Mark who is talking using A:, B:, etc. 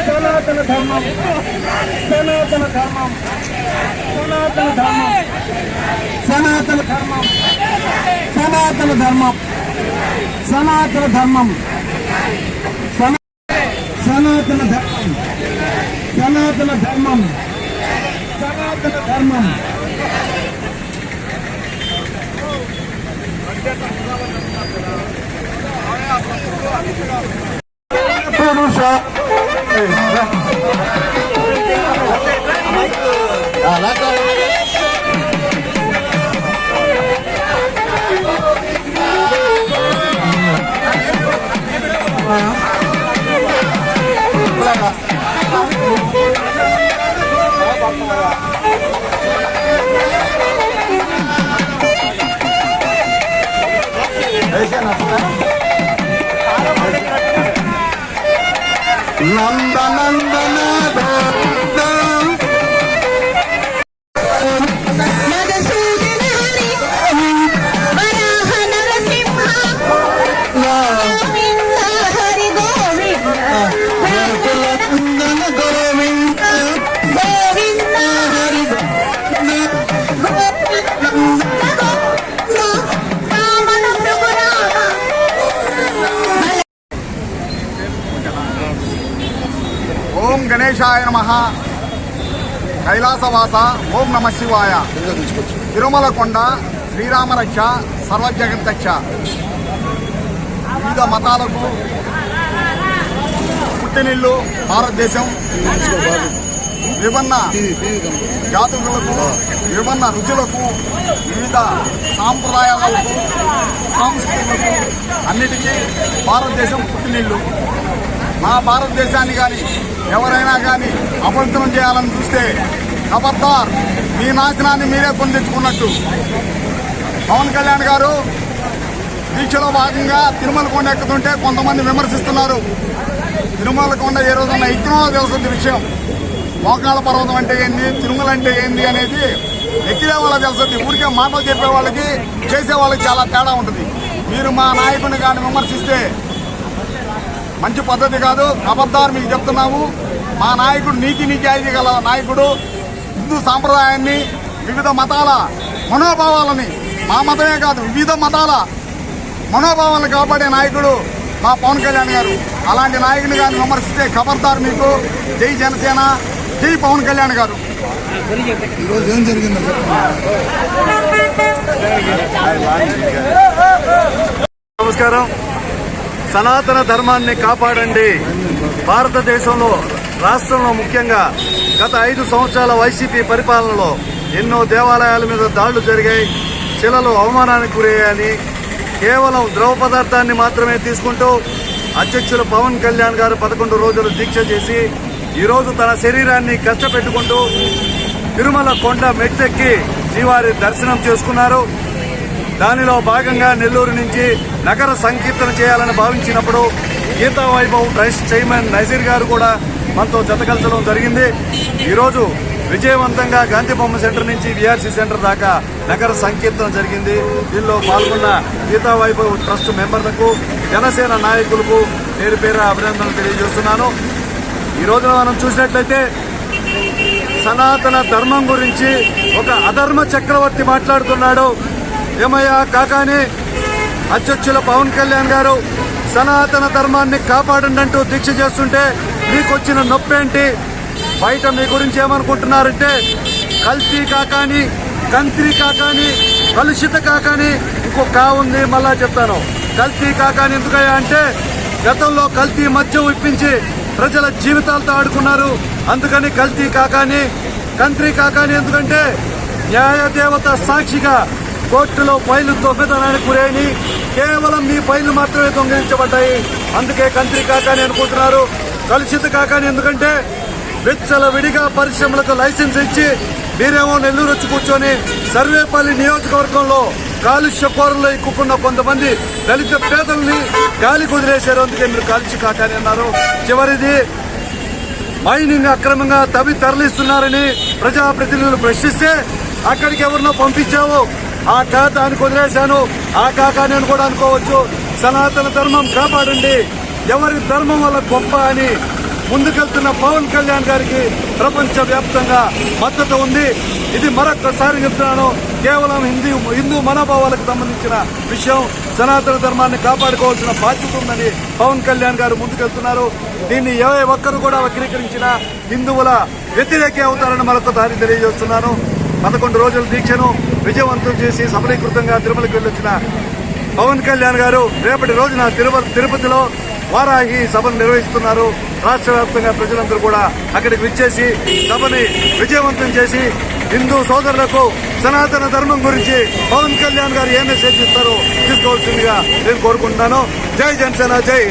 A: సనాతన ధర్మం సనాతన ధర్మం సనాతన ధర్మం సనాతన ధర్మం సనాతన ధర్మం సనాతన ధర్మం సనాతన ధర్మం సనాతన ధర్మం సనాతన ధర్మం పురుష నందనందన
B: ఓం గణేశాయ నమః. కైలాసవాస ఓం నమ శివాయ. తిరుమల కొండ శ్రీరామరక్ష సర్వజగత్తక్ష. వివిధ మతాలకు పుట్టినిల్లు భారతదేశం. విభిన్న జాతులకు విభిన్న రుచులకు వివిధ సాంప్రదాయాలకు సంస్కృతులకు అన్నిటికీ భారతదేశం పుట్టినిల్లు. మా భారతదేశాన్ని కానీ ఎవరైనా కానీ అపవిత్రం చేయాలని చూస్తే ఖబర్దార్, మీ నాశనాన్ని మీరే కొని తెచ్చుకున్నట్టు. పవన్ కళ్యాణ్ గారు దీక్షలో భాగంగా తిరుమల కొండ ఎక్కుతుంటే కొంతమంది విమర్శిస్తున్నారు. తిరుమల కొండ ఏ రోజున ఎక్కినో తెలుస్తుంది విషయం. మోకాళ్ళ పర్వతం అంటే ఏంది, తిరుమల అంటే ఏంది అనేది ఎక్కితే వాళ్ళకి తెలుస్తుంది. ఊరికే మాటలు చెప్పే వాళ్ళకి చేసే వాళ్ళకి చాలా తేడా ఉంటుంది. మీరు మా నాయకుడిని కానీ విమర్శిస్తే మంచి పద్ధతి కాదు. ఖబర్దార్ మీకు చెప్తున్నాము. మా నాయకుడు నీతి నిజాయితీ గల నాయకుడు. హిందూ సాంప్రదాయాన్ని, వివిధ మతాల మనోభావాలని, మా మతమే కాదు వివిధ మతాల మనోభావాలను కాపాడే నాయకుడు మా పవన్ కళ్యాణ్ గారు. అలాంటి నాయకుని కానీ విమర్శిస్తే ఖబర్దార్ మీకు. జై జనసేన, జై పవన్ కళ్యాణ్ గారు.
A: ఈరోజు ఏం జరిగింది?
C: నమస్కారం. సనాతన ధర్మాన్ని కాపాడండి. భారతదేశంలో రాష్ట్రంలో ముఖ్యంగా గత 5 సంవత్సరాల వైసీపీ పరిపాలనలో ఎన్నో దేవాలయాల మీద దాడులు జరిగాయి. శిలలు అవమానానికి గురయ్యాయని కేవలం ద్రవ పదార్థాన్ని మాత్రమే తీసుకుంటూ అధ్యక్షులు పవన్ కళ్యాణ్ గారు 11 రోజులు దీక్ష చేసి ఈరోజు తన శరీరాన్ని కష్టపెట్టుకుంటూ తిరుమల కొండ మెట్టెక్కి శ్రీవారి దర్శనం చేసుకున్నారు. దానిలో భాగంగా నెల్లూరు నుంచి నగర సంకీర్తన చేయాలని భావించినప్పుడు గీతా వైభవ్ ట్రస్ట్ చైర్మన్ నజీర్ గారు కూడా మనతో జతకల్చడం జరిగింది. ఈరోజు విజయవంతంగా గాంధీ బొమ్మ సెంటర్ నుంచి విఆర్సీ సెంటర్ దాకా నగర సంకీర్తన జరిగింది. దీనిలో పాల్గొన్న గీతా వైభవ్ ట్రస్ట్ మెంబర్లకు, జనసేన నాయకులకు పేరు పేరు అభినందనలు తెలియజేస్తున్నాను. ఈ రోజున మనం చూసినట్లయితే సనాతన ధర్మం గురించి ఒక అధర్మ చక్రవర్తి మాట్లాడుతున్నాడు. ఏమయ్యా కాకాని, అధ్యక్షుల పవన్ కళ్యాణ్ గారు సనాతన ధర్మాన్ని కాపాడండి అంటూ దీక్ష చేస్తుంటే మీకు వచ్చిన నొప్పేంటి? బయట మీ గురించి ఏమనుకుంటున్నారంటే కల్తీ కాకాని, కంత్రి కాకాని, కలుషిత కాకాని, ఇంకో ఉంది. మళ్ళా చెప్తాను. కల్తీ కాకాని ఎందుకయ్యా అంటే గతంలో కల్తీ మద్యం ఇప్పించి ప్రజల జీవితాలతో ఆడుకున్నారు. అందుకని కల్తీ కాకాని. కంత్రి కాకాని ఎందుకంటే న్యాయదేవత సాక్షిగా కోర్టులో ఫైలు దొంగతనానికి గురైన కేవలం మీ ఫైళ్లు మాత్రమే దొంగిలించబడ్డాయి. అందుకే కంత్రి కాకాని అనుకుంటున్నారు. కలుషిత కాకాని ఎందుకంటే విచ్చల విడిగా పరిశ్రమలకు లైసెన్స్ ఇచ్చి మీరేమో నెల్లూరు వచ్చి కూర్చొని సర్వేపల్లి నియోజకవర్గంలో కాలుష్య కోరలో ఎక్కుకున్న కొంతమంది దళిత పేదల్ని గాలి కుదిరేశారు. అందుకే మీరు కాలుష్య కాకాని అన్నారు. చివరిది మైనింగ్ అక్రమంగా తవ్వి తరలిస్తున్నారని ప్రజాప్రతినిధులు ప్రశ్నిస్తే అక్కడికి ఎవరినో పంపించావు. ఆ ఖాతానికి వదిలేశాను. ఆ కాకా నేను కూడా అనుకోవచ్చు. సనాతన ధర్మం కాపాడండి, ఎవరి ధర్మం వల్ల గొప్ప అని ముందుకెళ్తున్న పవన్ కళ్యాణ్ గారికి ప్రపంచ వ్యాప్తంగా మద్దతు ఉంది. ఇది మరొకసారి చెప్తున్నాను, కేవలం హిందూ మనోభావాలకు సంబంధించిన విషయం. సనాతన ధర్మాన్ని కాపాడుకోవాల్సిన బాధ్యత ఉందని పవన్ కళ్యాణ్ గారు ముందుకెళ్తున్నారు. దీన్ని ఏ ఒక్కరు కూడా వక్రీకరించినా హిందువుల వ్యతిరేకి అవుతారని మరొకసారి తెలియజేస్తున్నాను. 11 రోజుల దీక్షను విజయవంతం చేసి సఫలీకృతంగా తిరుమలకు వెళ్ళొచ్చిన పవన్ కళ్యాణ్ గారు రేపటి రోజున తిరుపతిలో వారాహి సభను నిర్వహిస్తున్నారు. రాష్ట్ర వ్యాప్తంగా ప్రజలందరూ కూడా అక్కడికి విచ్చేసి సభని విజయవంతం చేసి హిందూ సోదరులకు సనాతన ధర్మం గురించి పవన్ కళ్యాణ్ గారు ఏ మెసేజ్ ఇస్తారో తీసుకోవాల్సిందిగా నేను కోరుకుంటున్నాను. జై జనసేన, జై